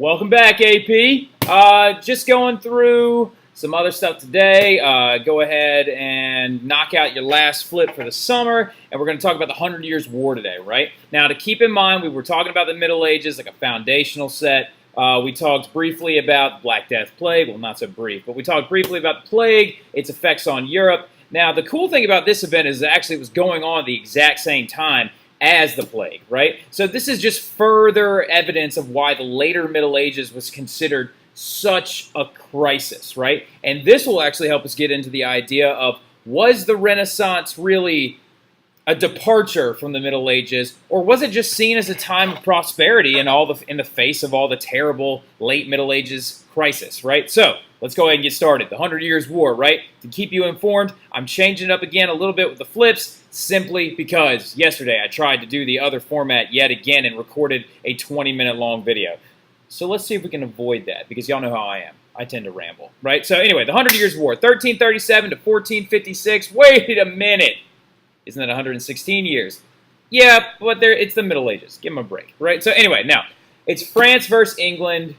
Welcome back, AP. Just going through some other stuff today. Go ahead and knock out your last flip for the summer, and we're going to talk about the 100 Years' War today, right? Now, to keep in mind, we were talking about the Middle Ages, like a foundational set. We talked briefly about Black Death Plague. Well, not so brief, but we talked briefly about the plague, its effects on Europe. Now, the cool thing about this event is that actually it was going on at the exact same time as the plague, right? So this is just further evidence of why the later Middle Ages was considered such a crisis, right? And this will actually help us get into the idea of, was the Renaissance really a departure from the Middle Ages, or was it just seen as a time of prosperity in the face of all the terrible late Middle Ages crisis, right? So let's go ahead and get started. The 100 Years' War, right? To keep you informed, I'm changing it up again a little bit with the flips, simply because yesterday I tried to do the other format yet again and recorded a 20-minute long video. So let's see if we can avoid that, because y'all know how I am. I tend to ramble, right? So anyway, the 100 Years' War, 1337 to 1456. Wait a minute. Isn't that 116 years? Yeah, but it's the Middle Ages. Give them a break, right? So anyway, now, it's France versus England,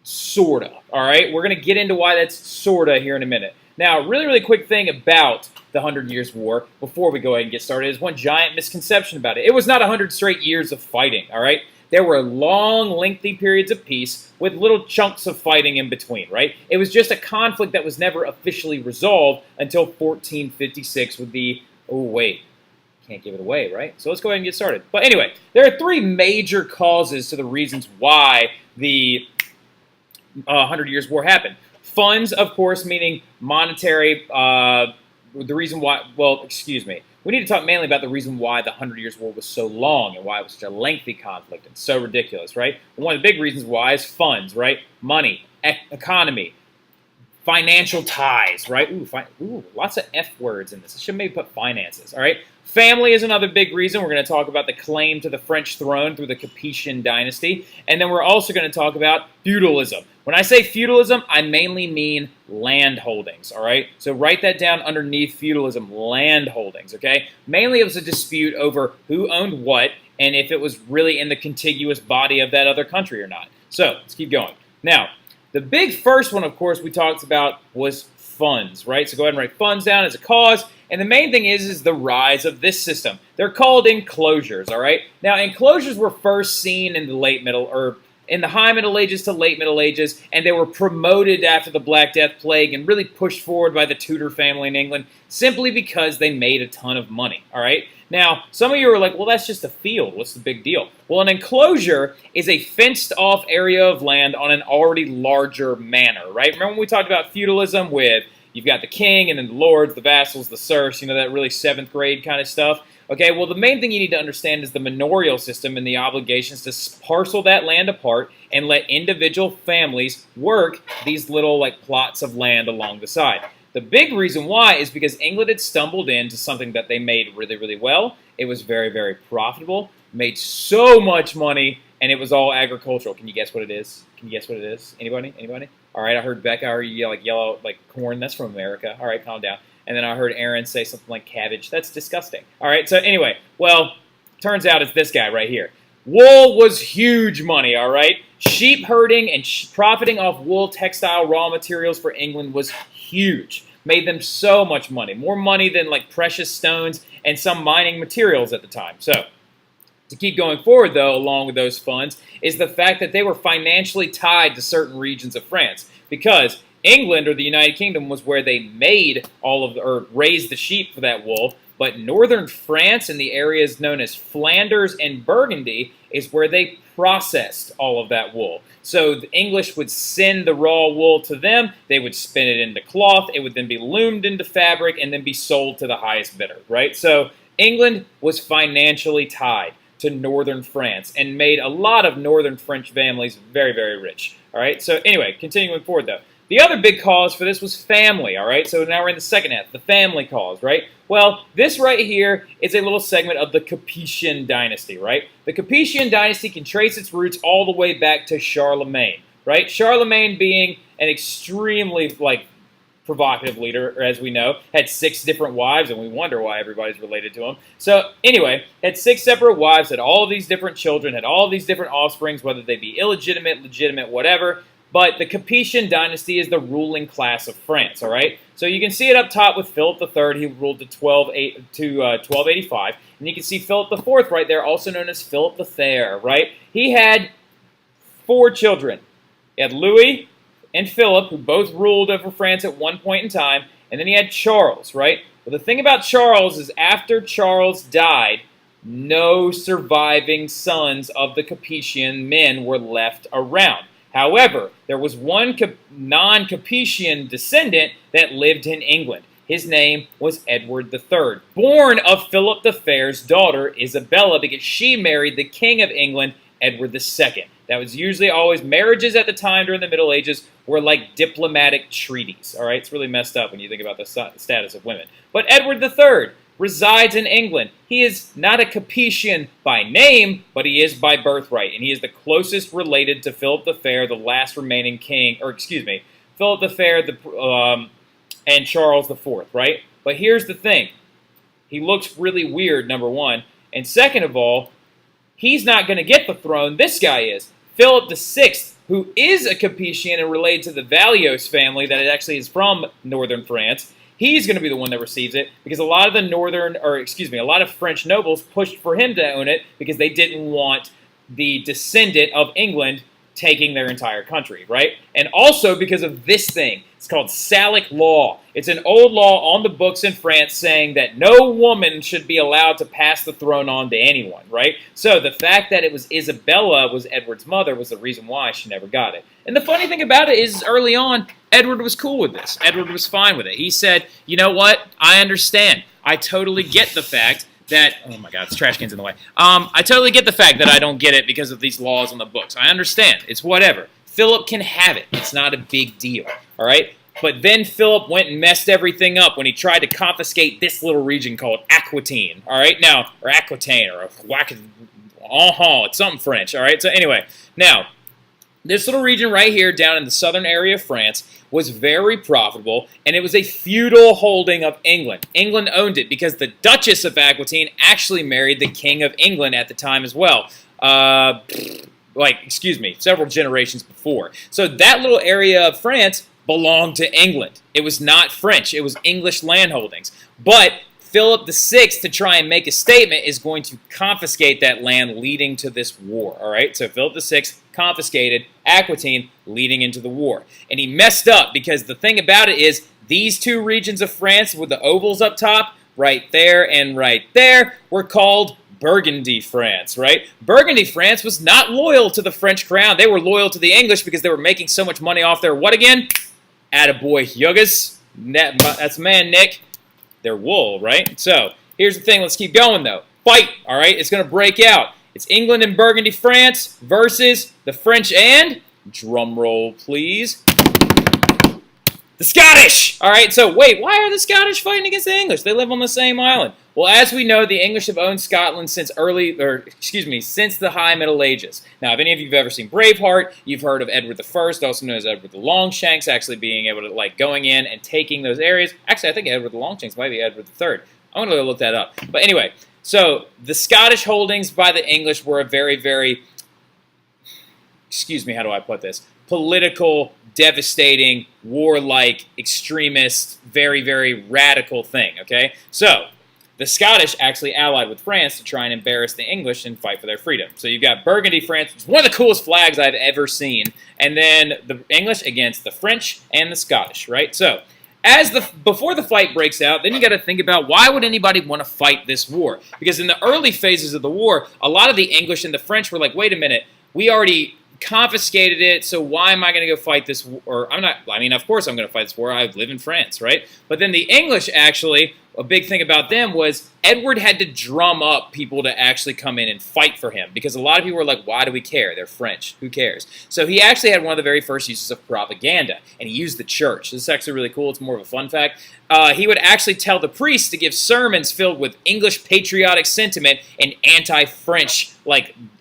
sorta, all right? We're going to get into why that's sorta here in a minute. Now, really quick thing about the 100 Years' War, before we go ahead and get started, is one giant misconception about it. It was not 100 straight years of fighting, all right? There were long, lengthy periods of peace with little chunks of fighting in between, right? It was just a conflict that was never officially resolved until 1456 with the... Oh, wait. Can't give it away, right? So let's go ahead and get started. But anyway, there are three major causes to the reasons why the 100 Years' War happened. Funds, of course, meaning monetary. The reason why, well, excuse me. We need to talk mainly about the reason why the 100 Years' War was so long and why it was such a lengthy conflict and so ridiculous, right? One of the big reasons why is funds, right? Money, economy, financial ties, right? Ooh, lots of F words in this. I should maybe put finances, all right? Family is another big reason. We're going to talk about the claim to the French throne through the Capetian dynasty. And then we're also going to talk about feudalism. When I say feudalism, I mainly mean land holdings, all right? So write that down underneath feudalism, land holdings, okay? Mainly it was a dispute over who owned what and if it was really in the contiguous body of that other country or not. So let's keep going. Now, the big first one, of course, we talked about was funds, right? So go ahead and write funds down as a cause. And the main thing is the rise of this system. They're called enclosures, all right? Now, enclosures were first seen in the High Middle Ages to Late Middle Ages, and they were promoted after the Black Death Plague and really pushed forward by the Tudor family in England simply because they made a ton of money, all right? Now, some of you are like, well, that's just a field. What's the big deal? Well, an enclosure is a fenced-off area of land on an already larger manor, right? Remember when we talked about feudalism with you've got the king and then the lords, the vassals, the serfs, you know, that really 7th grade kind of stuff? Okay, well, the main thing you need to understand is the manorial system and the obligations to parcel that land apart and let individual families work these little, like, plots of land along the side. The big reason why is because England had stumbled into something that they made really well. It was very profitable, made so much money, and it was all agricultural. Can you guess what it is? Can you guess what it is? Anybody? Anybody? All right, I heard Becca, I heard you yell like yellow, like corn. That's from America. All right, calm down. And then I heard Aaron say something like cabbage. That's disgusting. All right, so anyway, well, turns out it's this guy right here. Wool was huge money, all right? Sheep herding and profiting off wool textile raw materials for England was huge. Made them so much money. More money than like precious stones and some mining materials at the time. So, to keep going forward, though, along with those funds, is the fact that they were financially tied to certain regions of France. Because England, or the United Kingdom, was where they made or raised the sheep for that wool. But northern France and the areas known as Flanders and Burgundy is where they processed all of that wool. So the English would send the raw wool to them, they would spin it into cloth, it would then be loomed into fabric, and then be sold to the highest bidder, right? So England was financially tied to northern France and made a lot of northern French families very rich, all right? So anyway, continuing forward though. The other big cause for this was family, all right? So now we're in the second half, the family cause, right? Well, this right here is a little segment of the Capetian dynasty, right? The Capetian dynasty can trace its roots all the way back to Charlemagne, right? Charlemagne being an extremely, provocative leader, as we know, had 6 different wives, and we wonder why everybody's related to him. So anyway, had 6 separate wives, had all of these different children, had all of these different offsprings, whether they be illegitimate, legitimate, whatever. But the Capetian dynasty is the ruling class of France, all right? So you can see it up top with Philip III. He ruled to 1285. And you can see Philip IV right there, also known as Philip the Fair, right? He had 4 children. He had Louis and Philip, who both ruled over France at one point in time. And then he had Charles, right? Well, the thing about Charles is after Charles died, no surviving sons of the Capetian men were left around. However, there was one non-Capetian descendant that lived in England. His name was Edward III, born of Philip the Fair's daughter, Isabella, because she married the King of England, Edward II. That was usually always marriages at the time during the Middle Ages were like diplomatic treaties. All right, it's really messed up when you think about the status of women. But Edward III resides in England. He is not a Capetian by name, but he is by birthright, and he is the closest related to Philip the Fair, the last remaining king, or excuse me, Philip the Fair and Charles IV, right? But here's the thing. He looks really weird, number one, and second of all, he's not going to get the throne. This guy is. Philip VI, who is a Capetian and related to the Valios family that actually is from northern France, he's going to be the one that receives it because a lot of a lot of French nobles pushed for him to own it because they didn't want the descendant of England taking their entire country, right? And also because of this thing. It's called Salic law. It's an old law on the books in France saying that no woman should be allowed to pass the throne on to anyone, right? So the fact that it was Isabella was Edward's mother was the reason why she never got it. And the funny thing about it is early on, Edward was cool with this. Edward was fine with it. He said, you know what? I understand. I totally get the fact that, oh my God, this trash can's in the way. I totally get the fact that I don't get it because of these laws on the books. I understand. It's whatever. Philip can have it. It's not a big deal, all right? But then Philip went and messed everything up when he tried to confiscate this little region called Aquitaine, all right? Now, or Aquitaine, or it's something French, all right? So anyway, now, this little region right here down in the southern area of France was very profitable, and it was a feudal holding of England. England owned it because the Duchess of Aquitaine actually married the King of England at the time as well. Several generations before. So that little area of France belonged to England. It was not French. It was English landholdings. But Philip VI, to try and make a statement, is going to confiscate that land leading to this war, all right? So Philip VI confiscated Aquitaine leading into the war. And he messed up because the thing about it is these two regions of France with the ovals up top, right there and right there, were called Burgundy France, right? Burgundy France was not loyal to the French crown. They were loyal to the English because they were making so much money off their what again? Attaboy, Yugas. That's man, Nick. Their wool, right? So, here's the thing. Let's keep going, though. Fight, all right? It's going to break out. It's England and Burgundy France versus the French and, drum roll, please, the Scottish! All right, so wait, why are the Scottish fighting against the English? They live on the same island. Well, as we know, the English have owned Scotland since since the High Middle Ages. Now, if any of you have ever seen Braveheart, you've heard of Edward I, also known as Edward the Longshanks, actually being able to, going in and taking those areas. Actually, I think Edward the Longshanks might be Edward III. I'm going to look that up. But anyway, so the Scottish holdings by the English were a very, very, how do I put this? Political, devastating, warlike, extremist, very, very radical thing, okay? So, the Scottish actually allied with France to try and embarrass the English and fight for their freedom. So you've got Burgundy France, which is one of the coolest flags I've ever seen, and then the English against the French and the Scottish, right? So, before the fight breaks out, then you got to think about why would anybody want to fight this war? Because in the early phases of the war, a lot of the English and the French were like, wait a minute, we already confiscated it, so why am I going to go fight this war? Of course I'm going to fight this war. I live in France, right? But then the English actually, a big thing about them was Edward had to drum up people to actually come in and fight for him because a lot of people were like, why do we care? They're French. Who cares? So he actually had one of the very first uses of propaganda, and he used the church. This is actually really cool. It's more of a fun fact. He would actually tell the priests to give sermons filled with English patriotic sentiment and anti-French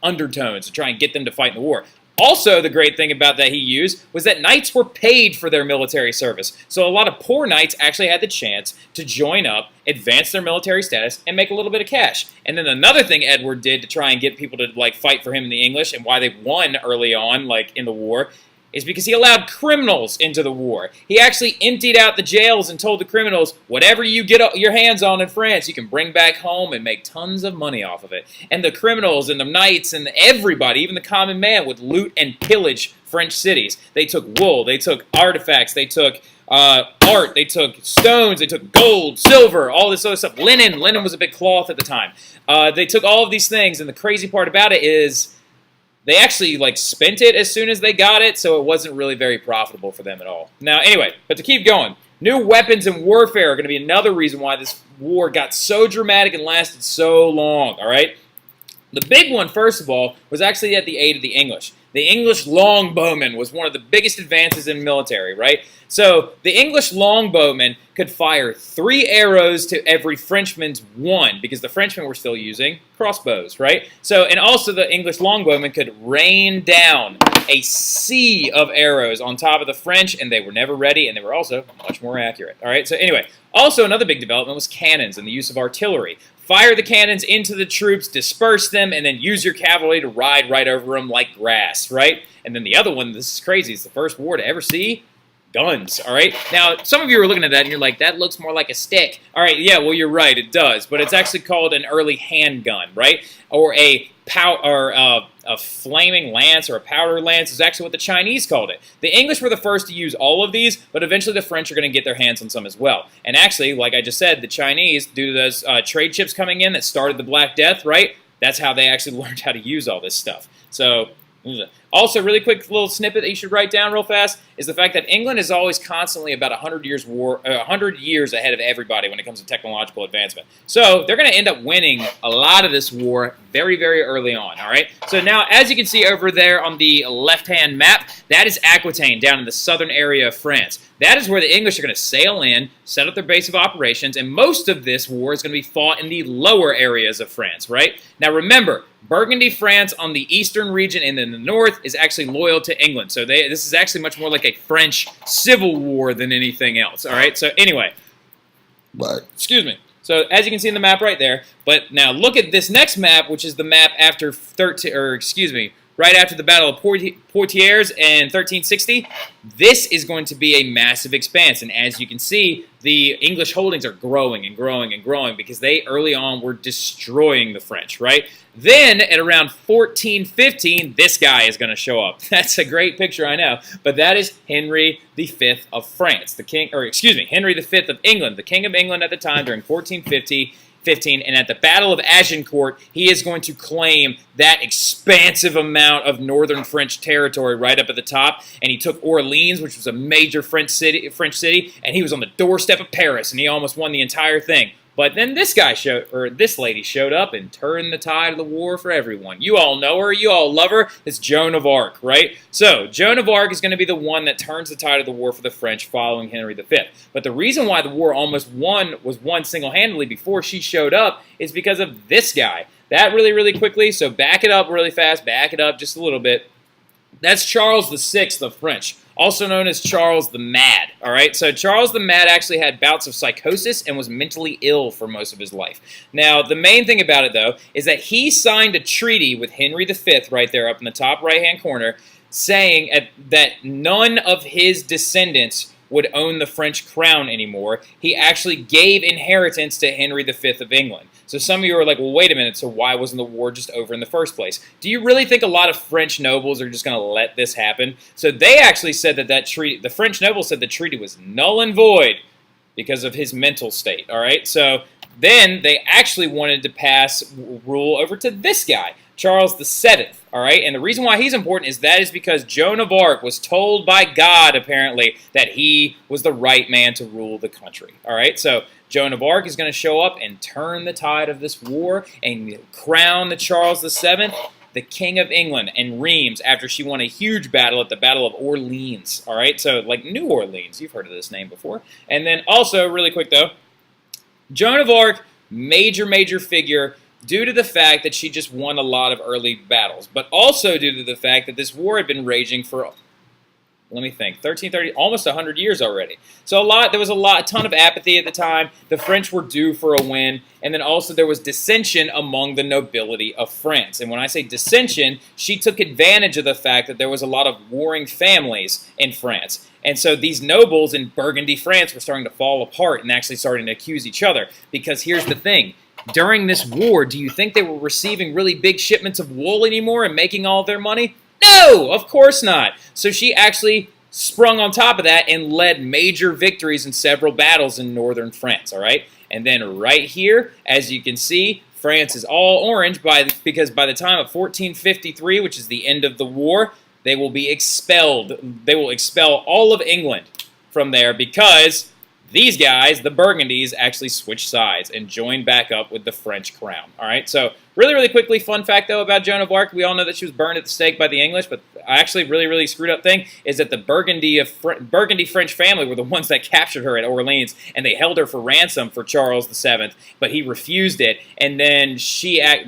undertones to try and get them to fight in the war. Also, the great thing about that he used was that knights were paid for their military service. So a lot of poor knights actually had the chance to join up, advance their military status, and make a little bit of cash. And then another thing Edward did to try and get people to like fight for him in the English, and why they won early on, like in the war, is because he allowed criminals into the war. He actually emptied out the jails and told the criminals, whatever you get your hands on in France, you can bring back home and make tons of money off of it. And the criminals and the knights and everybody, even the common man, would loot and pillage French cities. They took wool, they took artifacts, they took art, they took stones, they took gold, silver, all this other stuff. Linen was a big cloth at the time. They took all of these things, and the crazy part about it is they actually like spent it as soon as they got it, so it wasn't really very profitable for them at all. Now, anyway, but to keep going, new weapons and warfare are going to be another reason why this war got so dramatic and lasted so long, all right? The big one, first of all, was actually at the aid of the English. The English longbowman was one of the biggest advances in military, right? So the English longbowman could fire 3 arrows to every Frenchman's 1, because the Frenchmen were still using crossbows, right? So, and also the English longbowman could rain down a sea of arrows on top of the French, and they were never ready, and they were also much more accurate, all right? So anyway, also another big development was cannons and the use of artillery. Fire the cannons into the troops, disperse them, and then use your cavalry to ride right over them like grass, right? And then the other one, this is crazy, it's the first war to ever see guns, all right? Now, some of you are looking at that and you're like, that looks more like a stick. All right, yeah, well, you're right, it does, but it's actually called an early handgun, right? Or a flaming lance or a powder lance is actually what the Chinese called it. The English were the first to use all of these, but eventually the French are going to get their hands on some as well. And actually, like I just said, the Chinese, due to those trade ships coming in that started the Black Death, right? That's how they actually learned how to use all this stuff. So, also, really quick little snippet that you should write down real fast is the fact that England is always constantly about 100 years ahead of everybody when it comes to technological advancement. So they're going to end up winning a lot of this war very, very early on, all right? So now, as you can see over there on the left-hand map, that is Aquitaine down in the southern area of France. That is where the English are going to sail in, set up their base of operations, and most of this war is going to be fought in the lower areas of France, right? Now remember, Burgundy France on the eastern region and then the north is actually loyal to England. So this is actually much more like a French civil war than anything else, all right? So anyway, excuse me. So as you can see in the map right there, but now look at this next map, which is the map after right after the Battle of Poitiers in 1360. This is going to be a massive expanse, and as you can see, the English holdings are growing and growing and growing because they early on were destroying the French, right? Then at around 1415, this guy is going to show up. That's a great picture, I know, but that is Henry V of France, Henry V of England, the King of England at the time during 1415, and at the Battle of Agincourt, he is going to claim that expansive amount of northern French territory right up at the top, and he took Orleans, which was a major French city, and he was on the doorstep of Paris, and he almost won the entire thing. But then this lady showed up and turned the tide of the war for everyone. You all know her, you all love her. It's Joan of Arc, right? So Joan of Arc is going to be the one that turns the tide of the war for the French following Henry V. But the reason why the war was won single-handedly before she showed up is because of this guy. That really quickly, so back it up really fast, back it up just a little bit. That's Charles VI of French, also known as Charles the Mad, all right? So Charles the Mad actually had bouts of psychosis and was mentally ill for most of his life. Now, the main thing about it, though, is that he signed a treaty with Henry V right there up in the top right-hand corner saying that none of his descendants would own the French crown anymore. He actually gave inheritance to Henry V of England. So some of you are like, well, wait a minute, so why wasn't the war just over in the first place? Do you really think a lot of French nobles are just going to let this happen? So they actually said that treaty, the French nobles said the treaty was null and void because of his mental state, all right? So then they actually wanted to pass rule over to this guy, Charles VII, all right? And the reason why he's important is because Joan of Arc was told by God, apparently, that he was the right man to rule the country, all right? So Joan of Arc is going to show up and turn the tide of this war and crown the Charles VII the King of England and Reims after she won a huge battle at the Battle of Orleans, all right? So, like New Orleans, you've heard of this name before. And then also, really quick though, Joan of Arc, major figure due to the fact that she just won a lot of early battles, but also due to the fact that this war had been raging for, let me think, 1330, almost 100 years already. So there was a ton of apathy at the time. The French were due for a win, and then also there was dissension among the nobility of France. And when I say dissension, she took advantage of the fact that there was a lot of warring families in France. And so these nobles in Burgundy France were starting to fall apart and actually starting to accuse each other. Because here's the thing. During this war, do you think they were receiving really big shipments of wool anymore and making all of their money? No, of course not. So she actually sprung on top of that and led major victories in several battles in northern France, all right? And then right here, as you can see, France is all orange because by the time of 1453, which is the end of the war, they will be expelled. They will expel all of England from there because these guys, the Burgundies, actually switched sides and joined back up with the French crown. All right, so really quickly, fun fact, though, about Joan of Arc. We all know that she was burned at the stake by the English, but actually really screwed up thing is that the Burgundy French family were the ones that captured her at Orleans, and they held her for ransom for Charles VII, but he refused it, and then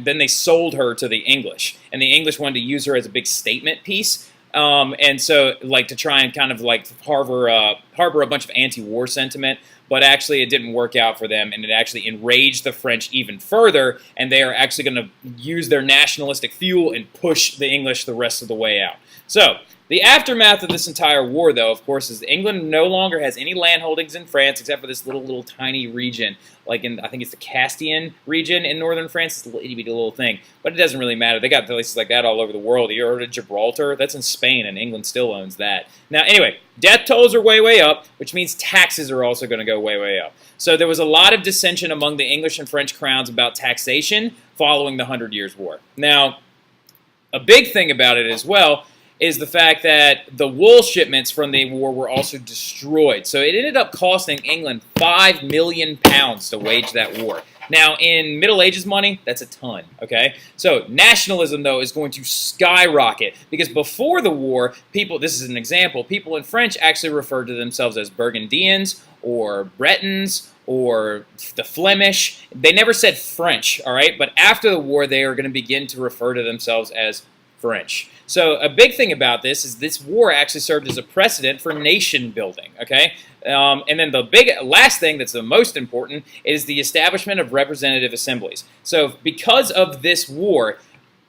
then they sold her to the English, and the English wanted to use her as a big statement piece. And so, like, to try and kind of, like, harbor a bunch of anti-war sentiment, but actually it didn't work out for them, and it actually enraged the French even further, and they are actually going to use their nationalistic fuel and push the English the rest of the way out. So, the aftermath of this entire war, though, of course, is England no longer has any land holdings in France except for this little tiny region, like I think it's the Castilian region in northern France. It's a little itty-bitty little thing, but it doesn't really matter. They got places like that all over the world. You heard of Gibraltar? That's in Spain, and England still owns that. Now, anyway, death tolls are way up, which means taxes are also going to go way up. So there was a lot of dissension among the English and French crowns about taxation following the 100 Years' War. Now, a big thing about it as well is the fact that the wool shipments from the war were also destroyed. So it ended up costing England £5 million to wage that war. Now, in Middle Ages money, that's a ton, okay? So nationalism, though, is going to skyrocket because before the war, this is an example, people in French actually referred to themselves as Burgundians or Bretons or the Flemish. They never said French, all right? But after the war, they are going to begin to refer to themselves as French. So a big thing about this is this war actually served as a precedent for nation building, okay? And then the last thing that's the most important is the establishment of representative assemblies. So because of this war,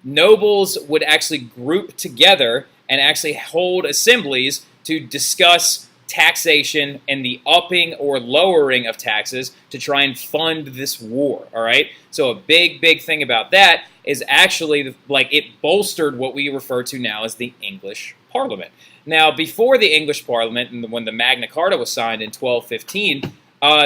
nobles would actually group together and actually hold assemblies to discuss taxation and the upping or lowering of taxes to try and fund this war, all right? So a big thing about that is actually, like, it bolstered what we refer to now as the English Parliament. Now, before the English Parliament, and when the Magna Carta was signed in 1215,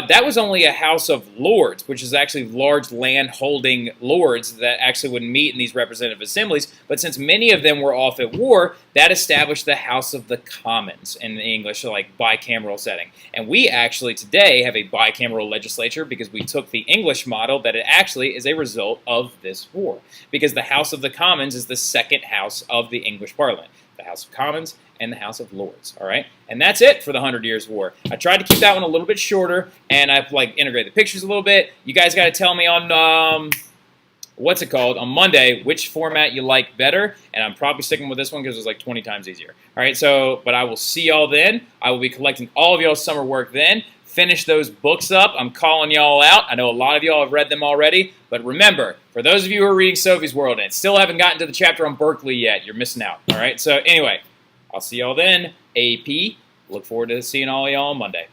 that was only a House of Lords, which is actually large land-holding lords that actually would meet in these representative assemblies. But since many of them were off at war, that established the House of the Commons in the English, like, bicameral setting. And we actually today have a bicameral legislature because we took the English model that it actually is a result of this war. Because the House of the Commons is the second house of the English Parliament. The House of Commons and the House of Lords, all right? And that's it for the 100 Years' War. I tried to keep that one a little bit shorter, and I've, like, integrated the pictures a little bit. You guys got to tell me on, on Monday, which format you like better, and I'm probably sticking with this one because it's, like, 20 times easier. All right, so, but I will see y'all then. I will be collecting all of y'all's summer work then. Finish those books up. I'm calling y'all out. I know a lot of y'all have read them already, but remember, for those of you who are reading Sophie's World and still haven't gotten to the chapter on Berkeley yet, you're missing out, all right? So anyway, I'll see y'all then. AP, look forward to seeing all y'all on Monday.